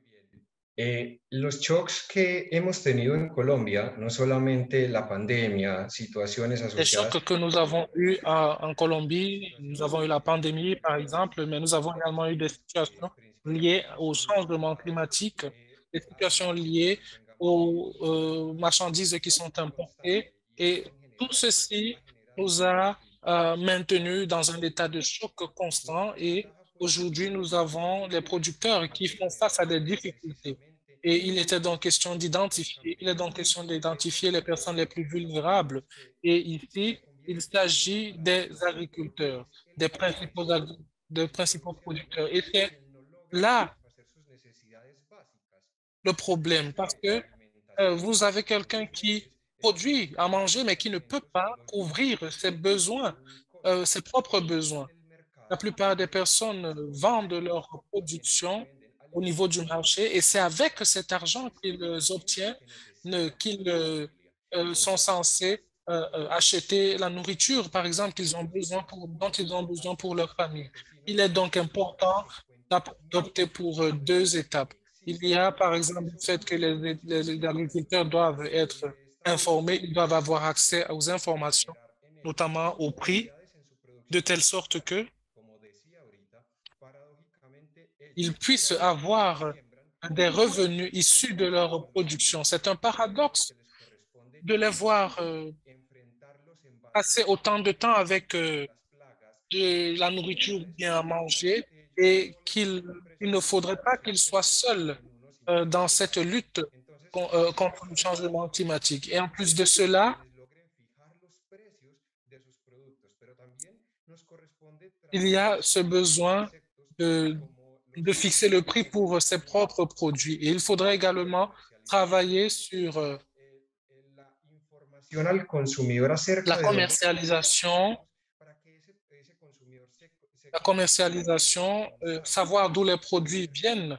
bien. Los shocks que hemos tenido en Colombia, no solamente la pandemia, situaciones Les asociadas chocs que nous avons eus en Colombie, nous avons eu la pandémie, par exemple, mais nous avons également eu des situations liées au changement climatique, des situations liées aux marchandises qui sont importées. Et tout ceci nous a maintenus dans un état de choc constant. Et aujourd'hui, nous avons les producteurs qui font face à des difficultés. Et il était donc question d'identifier, il est donc question d'identifier les personnes les plus vulnérables et ici, il s'agit des agriculteurs, des principaux, des principaux producteurs. Et c'est là le problème, parce que vous avez quelqu'un qui produit à manger, mais qui ne peut pas couvrir ses besoins, ses propres besoins. La plupart des personnes vendent leur production au niveau du marché et c'est avec cet argent qu'ils obtiennent qu'ils sont censés acheter la nourriture, par exemple, dont ils ont besoin pour leur famille. Il est donc important d'opter pour deux étapes. Il y a, par exemple, le fait que les agriculteurs doivent être informés, ils doivent avoir accès aux informations, notamment au prix, de telle sorte que ils puissent avoir des revenus issus de leur production. C'est un paradoxe de les voir passer autant de temps avec de la nourriture bien à manger et il ne faudrait pas qu'ils soient seuls dans cette lutte contre le changement climatique. Et en plus de cela, il y a ce besoin de, de fixer le prix pour ses propres produits. Et il faudrait également travailler sur al consumidor la acerca de dónde commercialisation, savoir d'où les produits viennent,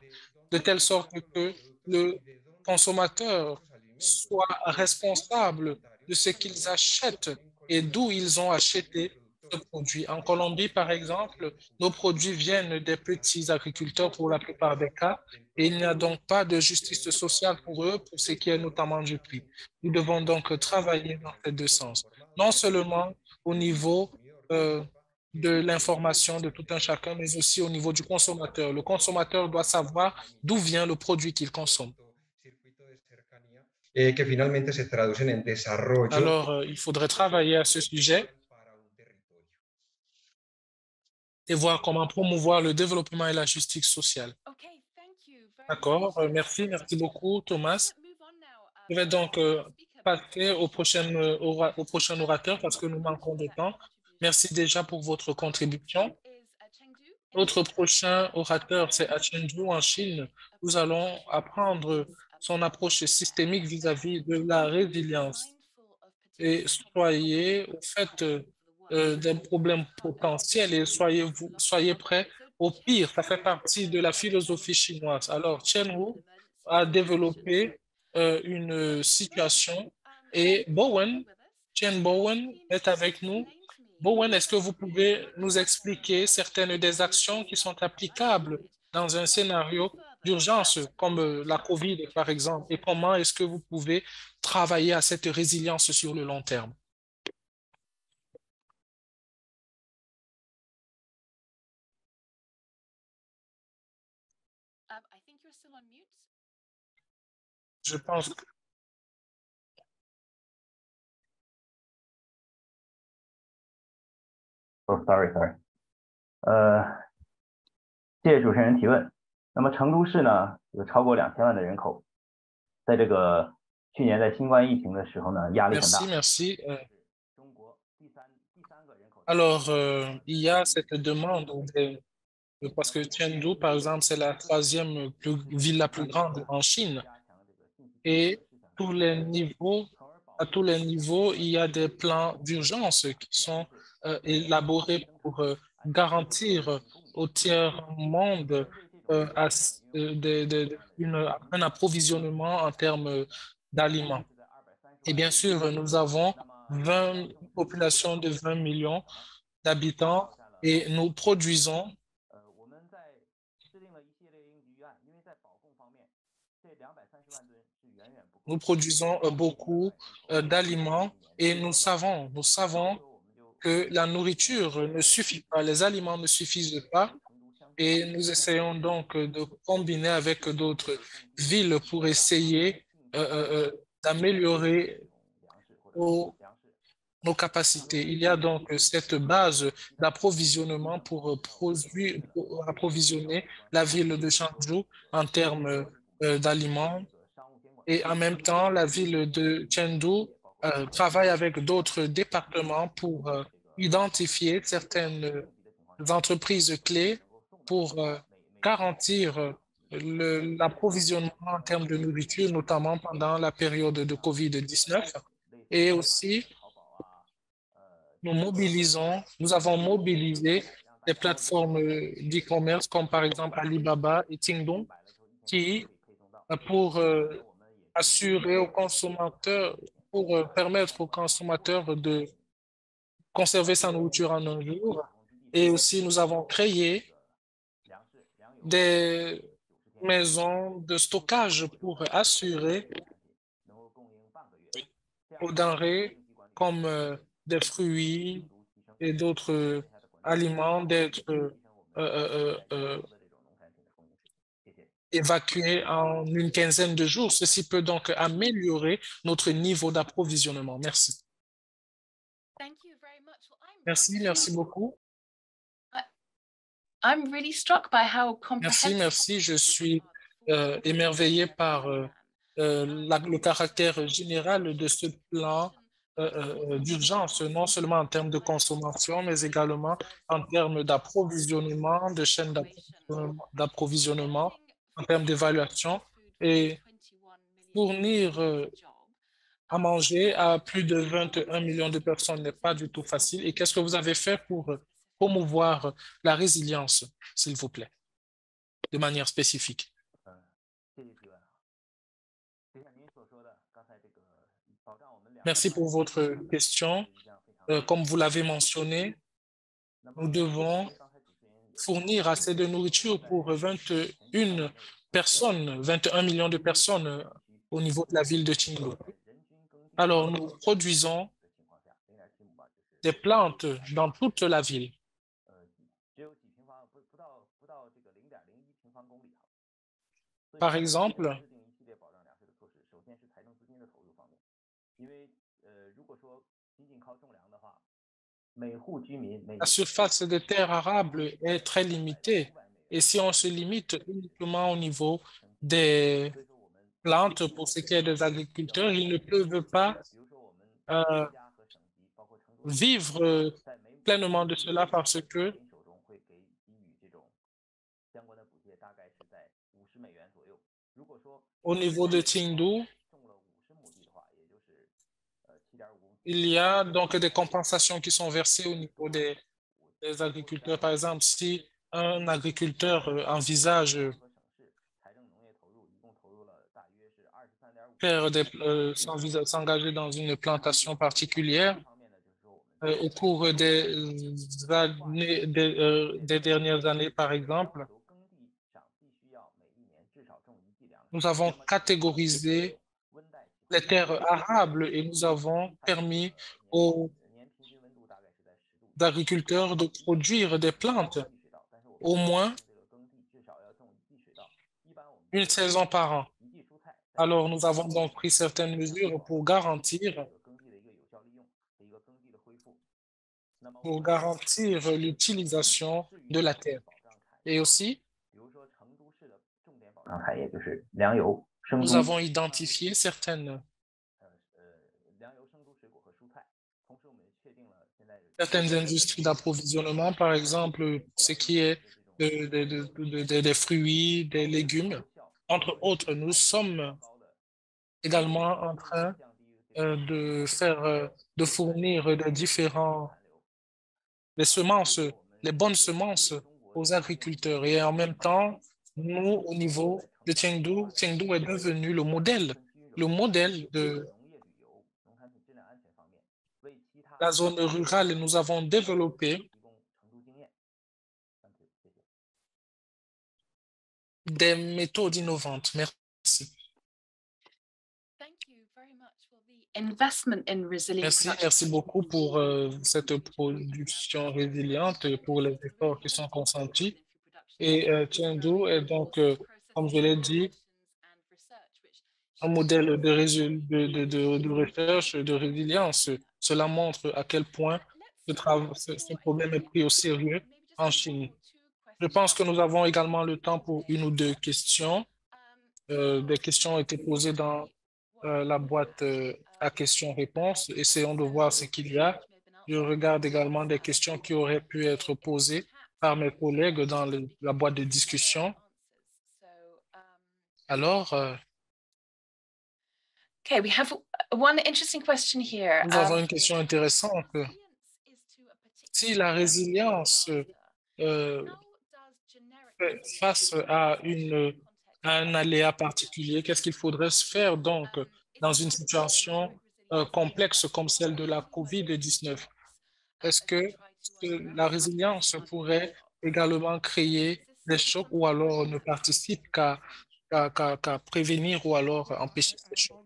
de telle sorte que le consommateur soit responsable de ce qu'ils achètent et d'où ils ont acheté ce produit. En Colombie, par exemple, nos produits viennent des petits agriculteurs pour la plupart des cas et il n'y a donc pas de justice sociale pour eux, pour ce qui est notamment du prix. Nous devons donc travailler dans ces deux sens, non seulement au niveau euh, de l'information de tout un chacun, mais aussi au niveau du consommateur. Le consommateur doit savoir d'où vient le produit qu'il consomme. que finalmente se traducen en desarrollo Alors, il faudrait travailler à ce sujet para un territorio. et voir comment promouvoir le développement et la justice sociale. D'accord, merci beaucoup, Thomas. Je vais donc passer au prochain orateur parce que nous manquons de temps. Merci déjà pour votre contribution. Notre prochain orateur, c'est Chengdu en Chine. Nous allons apprendre son approche systémique vis-à-vis de la résilience. Et soyez au fait des problèmes potentiels et soyez prêts au pire. Ça fait partie de la philosophie chinoise. Alors, Chen Wu a développé une situation et Chen Bowen est avec nous. Bowen, est-ce que vous pouvez nous expliquer certaines des actions qui sont applicables dans un scénario d'urgence comme la COVID, par exemple, et comment est-ce que vous pouvez travailler à cette résilience sur le long terme? Je pense que Oh, sorry. 谢谢主持人提问。那么成都市呢，有超过2000万的人口，在这个去年在新冠疫情的时候呢，压力很大。merci. Alors, il y a cette demande parce que Chengdu, par exemple, c'est la troisième ville la plus grande en Chine. Et tous les niveaux, à tous les niveaux, il y a des plans d'urgence qui sont élaborés pour garantir au tiers-monde un approvisionnement en termes d'aliments. Et bien sûr, nous avons une population de 20 millions d'habitants et nous produisons beaucoup d'aliments et nous savons que la nourriture ne suffit pas, les aliments ne suffisent pas et nous essayons donc de combiner avec d'autres villes pour essayer d'améliorer nos capacités. Il y a donc cette base d'approvisionnement pour approvisionner la ville de Changzhou en termes d'aliments. Et en même temps, la ville de Chengdu travaille avec d'autres départements pour identifier certaines entreprises clés pour garantir l'approvisionnement en termes de nourriture, notamment pendant la période de COVID-19. Et aussi, nous avons mobilisé des plateformes d'e-commerce comme par exemple Alibaba et Tingdong qui, pour assurer aux consommateurs, pour permettre aux consommateurs de conserver sa nourriture en un jour. Et aussi, nous avons créé des maisons de stockage pour assurer aux denrées comme des fruits et d'autres aliments d'être évacués en une quinzaine de jours. Ceci peut donc améliorer notre niveau d'approvisionnement. Merci. Merci beaucoup. I'm really struck by how Merci. Je suis émerveillé par le caractère général de ce plan d'urgence, non seulement en termes de consommation, mais également en termes d'approvisionnement, de chaîne d'approvisionnement, en termes d'évaluation et fournir à manger à plus de 21 millions de personnes n'est pas du tout facile. Et qu'est-ce que vous avez fait pour promouvoir la résilience, s'il vous plaît, de manière spécifique? Merci pour votre question. Comme vous l'avez mentionné, nous devons fournir assez de nourriture pour 21 millions de personnes au niveau de la ville de Chinglo. Alors, nous produisons des plantes dans toute la ville. Par exemple, la surface des terres arables est très limitée. Et si on se limite uniquement au niveau des plantes pour ce qui est des agriculteurs, ils ne peuvent pas vivre pleinement de cela parce que au niveau de Chengdu, il y a donc des compensations qui sont versées au niveau des agriculteurs. Par exemple, si un agriculteur envisage s'engager dans une plantation particulière, au cours des dernières années, par exemple, nous avons catégorisé les terres arables et nous avons permis aux agriculteurs de produire des plantes au moins une saison par an. Alors, nous avons donc pris certaines mesures pour garantir l'utilisation de la terre. Et aussi, nous avons identifié certaines industries d'approvisionnement, par exemple, ce qui est des fruits, des légumes. Entre autres, nous sommes également en train de fournir les semences, les bonnes semences aux agriculteurs. Et en même temps, nous, au niveau de Chengdu est devenu le modèle de la zone rurale. Nous avons développé des méthodes innovantes. Merci. Merci beaucoup pour cette production résiliente, pour les efforts qui sont consentis. Et Chengdu est donc, comme je l'ai dit, un modèle de recherche, de résilience. Cela montre à quel point ce problème est pris au sérieux en Chine. Je pense que nous avons également le temps pour une ou deux questions. Des questions ont été posées dans la boîte à questions-réponses. Essayons de voir ce qu'il y a. Je regarde également des questions qui auraient pu être posées par mes collègues dans la boîte de discussion. Alors, Okay, we have one interesting question here. nous avons une question intéressante. Si la résilience euh, face à un aléa particulier, qu'est-ce qu'il faudrait se faire donc dans une situation complexe comme celle de la COVID-19? Est-ce que la résilience pourrait également créer des chocs ou alors ne participe qu'à prévenir ou alors empêcher ces chocs?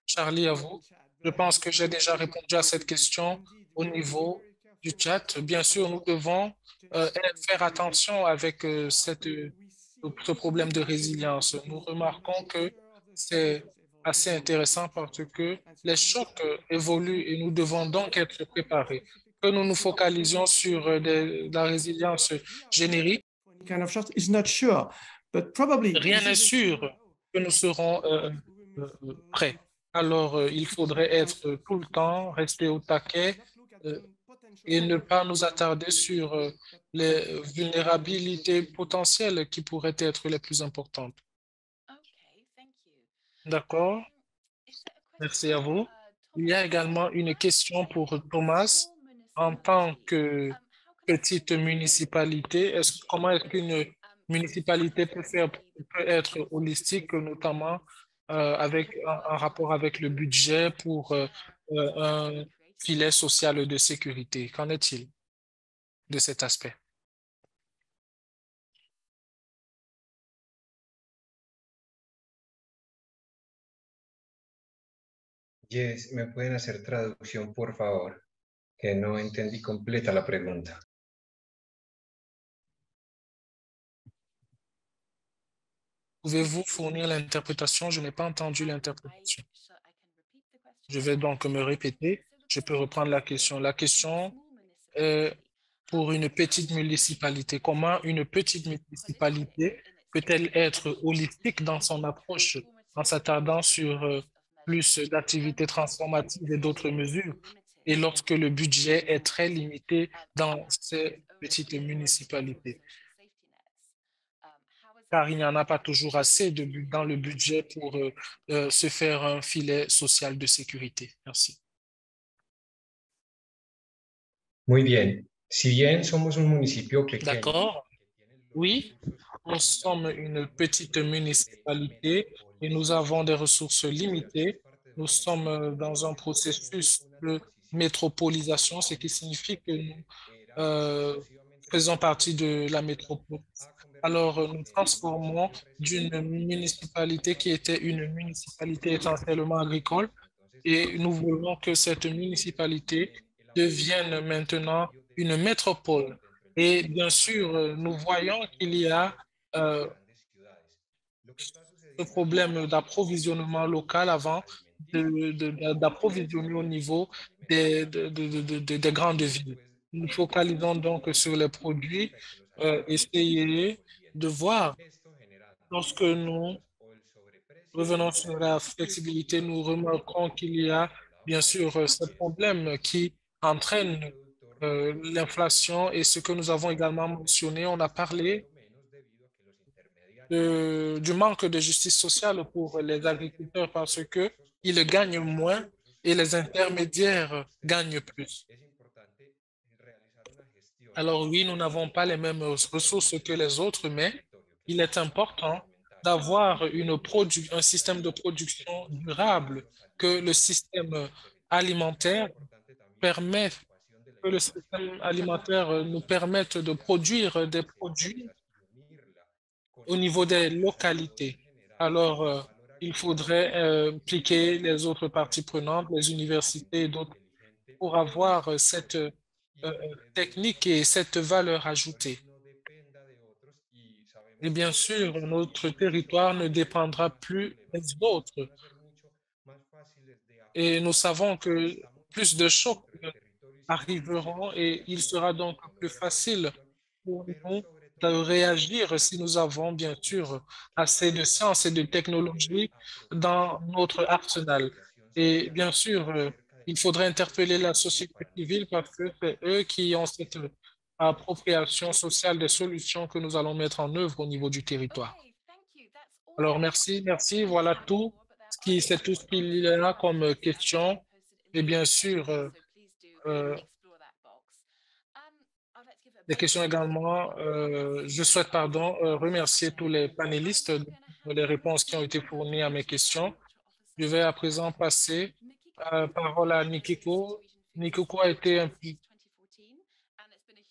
Charlie, à vous. Je pense que j'ai déjà répondu à cette question au niveau du chat. Bien sûr, nous devons faire attention avec ce problème de résilience. Nous remarquons que c'est assez intéressant parce que les chocs évoluent et nous devons donc être préparés. Que nous nous focalisions sur la résilience générique, kind of shock is not sure, but probably rien n'est this is a sûr signal que nous serons prêts. Alors, il faudrait être tout le temps, rester au taquet euh, et ne pas nous attarder sur les vulnérabilités potentielles qui pourraient être les plus importantes. D'accord? Merci à vous. Il y a également une question pour Thomas. En tant que petite municipalité, comment est-ce qu'une municipalité peut être holistique, notamment avec un rapport avec le budget pour un filet social de sécurité? Qu'en est-il de cet aspect? Yes, ¿me pueden hacer traducción, por favor? Que no entendí completa la pregunta. Pouvez-vous fournir l'interprétation? Je n'ai pas entendu l'interprétation. Je vais donc me répéter. Je peux reprendre la question. La question est pour une petite municipalité. Comment une petite municipalité peut-elle être holistique dans son approche en s'attardant sur plus d'activités transformatives et d'autres mesures? Et lorsque le budget est très limité dans ces petites municipalités, car il n'y en a pas toujours assez dans le budget pour se faire un filet social de sécurité. Merci. Muy bien. Si bien somos un municipio pequeño, D'accord? Oui, nous sommes une petite municipalité et nous avons des ressources limitées. Nous sommes dans un processus de métropolisation, ce qui signifie que nous euh, faisons partie de la métropole. Alors, nous transformons d'une municipalité qui était une municipalité essentiellement agricole et nous voulons que cette municipalité devienne maintenant une métropole. Et bien sûr, nous voyons qu'il y a euh, ce problème d'approvisionnement local avant d'approvisionner au niveau des grandes villes. Nous focalisons donc sur les produits, essayer de voir lorsque nous revenons sur la flexibilité, nous remarquons qu'il y a bien sûr ce problème qui entraîne l'inflation et ce que nous avons également mentionné, on a parlé du manque de justice sociale pour les agriculteurs parce que ils gagnent moins et les intermédiaires gagnent plus. Alors oui, nous n'avons pas les mêmes ressources que les autres, mais il est important d'avoir un système de production durable, que le système alimentaire permet, que le système alimentaire nous permette de produire des produits au niveau des localités. Alors, il faudrait impliquer les autres parties prenantes, les universités et d'autres, pour avoir cette technique et cette valeur ajoutée. Et bien sûr, notre territoire ne dépendra plus des autres. Et nous savons que plus de chocs arriveront et il sera donc plus facile pour nous de réagir si nous avons bien sûr assez de sciences et de technologies dans notre arsenal. Et bien sûr, il faudrait interpeller la société civile parce que c'est eux qui ont cette appropriation sociale des solutions que nous allons mettre en œuvre au niveau du territoire. Alors, merci, merci. Voilà tout c'est tout ce qu'il y a comme question. Et bien sûr, des questions également. Je souhaite, pardon, remercier tous les panélistes pour les réponses qui ont été fournies à mes questions. Je vais à présent passer la parole à Nikiko. Nikiko a été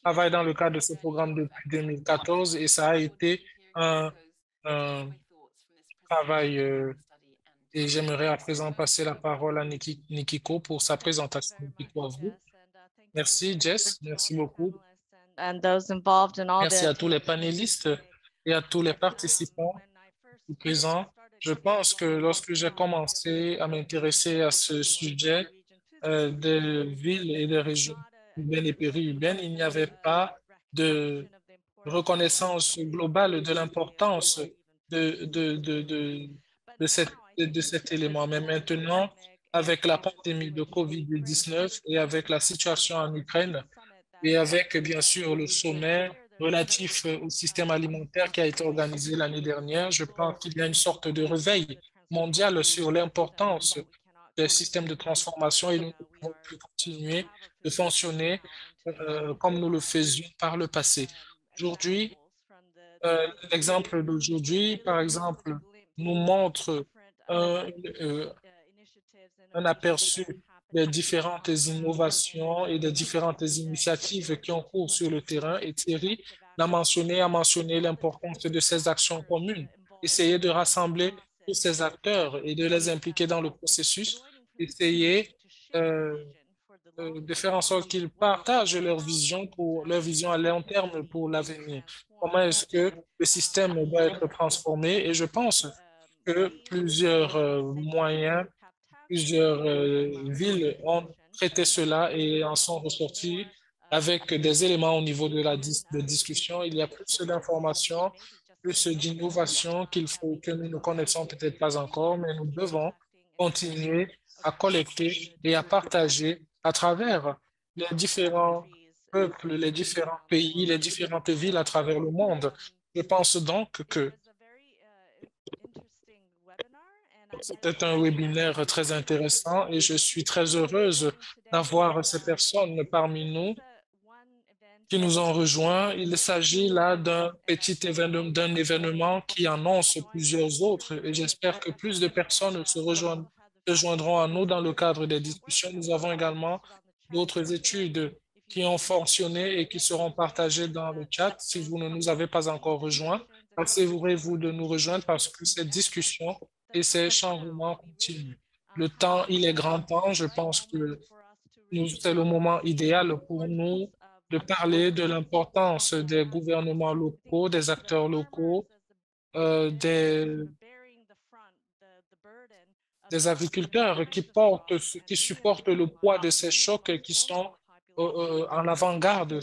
travaille dans le cadre de ce programme depuis 2014 et ça a été un travail et j'aimerais à présent passer la parole à Nikiko pour sa présentation. Nikiko, à vous. Merci, Jess. Merci beaucoup. Merci à tous les panélistes et à tous les participants présents. Je pense que lorsque j'ai commencé à m'intéresser à ce sujet des villes et des régions urbaines et périurbaines, il n'y avait pas de reconnaissance globale de l'importance de, de, de, de, de cet élément. Mais maintenant, avec la pandémie de COVID-19 et avec la situation en Ukraine et avec bien sûr le sommet relatif au système alimentaire qui a été organisé l'année dernière, je pense qu'il y a une sorte de réveil mondial sur l'importance des systèmes de transformation et nous ne pouvons plus continuer de fonctionner comme nous le faisions par le passé. Aujourd'hui, l'exemple d'aujourd'hui, par exemple, nous montre un, euh, un aperçu des différentes innovations et des différentes initiatives qui ont cours sur le terrain. Et Thierry a mentionné l'importance de ces actions communes. Essayer de rassembler tous ces acteurs et de les impliquer dans le processus. Essayer de faire en sorte qu'ils partagent leur vision à long terme pour l'avenir. Comment est-ce que le système doit être transformé? Et je pense que plusieurs moyens, plusieurs villes ont traité cela et en sont ressortis avec des éléments au niveau de de discussion. Il y a plus d'informations, plus d'innovations que nous ne connaissons peut-être pas encore, mais nous devons continuer à collecter et à partager à travers les différents peuples, les différents pays, les différentes villes à travers le monde. Je pense donc que c'était un webinaire très intéressant et je suis très heureuse d'avoir ces personnes parmi nous qui nous ont rejoints. Il s'agit là d'un événement qui annonce plusieurs autres et j'espère que plus de personnes se joindront à nous dans le cadre des discussions. Nous avons également d'autres études qui ont fonctionné et qui seront partagées dans le chat. Si vous ne nous avez pas encore rejoints, assurez-vous de nous rejoindre parce que cette discussion et ces changements continuent. Le temps, il est grand temps. Je pense que c'est le moment idéal pour nous de parler de l'importance des gouvernements locaux, des acteurs locaux, euh, des, des agriculteurs qui supportent le poids de ces chocs et qui sont en avant-garde.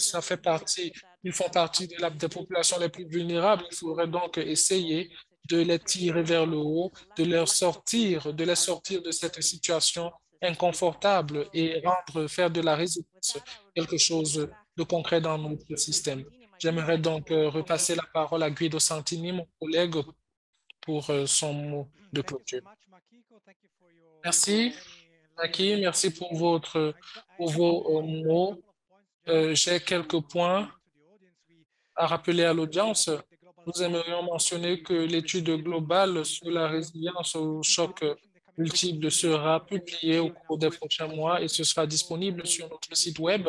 Ils font partie des populations les plus vulnérables. Il faudrait donc essayer de les tirer vers le haut, de les sortir de cette situation inconfortable et faire de la résilience quelque chose de concret dans notre système. J'aimerais donc repasser la parole à Guido Santini, mon collègue, pour son mot de clôture. Merci, Maki, merci pour vos mots. J'ai quelques points à rappeler à l'audience. Nous aimerions mentionner que l'étude globale sur la résilience au choc multiple sera publiée au cours des prochains mois et ce sera disponible sur notre site web.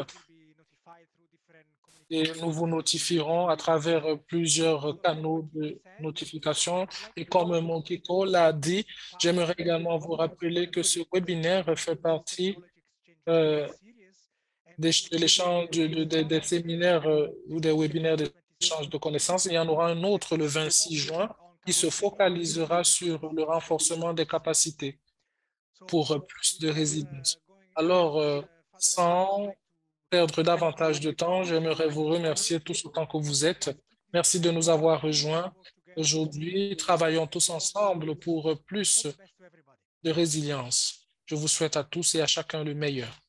Et nous vous notifierons à travers plusieurs canaux de notification. Et comme Monkiko l'a dit, j'aimerais également vous rappeler que ce webinaire fait partie de l'échange des séminaires ou des webinaires d'échange de connaissances. Il y en aura un autre le 26 juin qui se focalisera sur le renforcement des capacités pour plus de résilience. Alors, sans perdre davantage de temps, j'aimerais vous remercier tous autant que vous êtes Merci de nous avoir rejoints aujourd'hui. Travaillons tous ensemble pour plus de résilience. Je vous souhaite à tous et à chacun le meilleur.